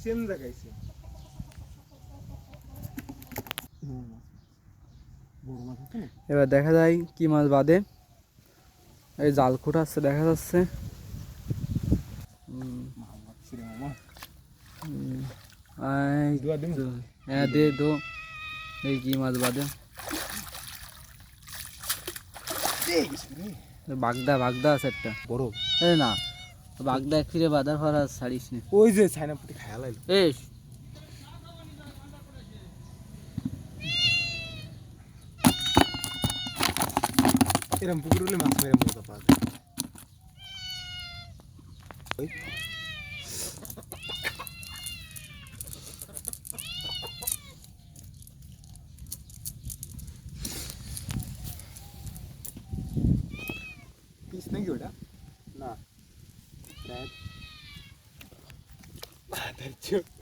Same জায়গায় same. এবার দেখা যায় কি মাছ বাদে। এই জাল খোটা আসছে দেখা যাচ্ছে। হ্যাঁ দে দো এই কি মাছ বাদে। বাগদা বাগদা আছে একটা বড়। এই না বাগদা এক ফিরে বাঁধার পর আর ছাড়িস নি। ওই যে ছাইনা পুঁটি খায়া লাইল। এই এরম পুকুর হলে মাছ মেরে মজা পাওয়া যায়। ওই পিস নাকি ওটা? না দেখ।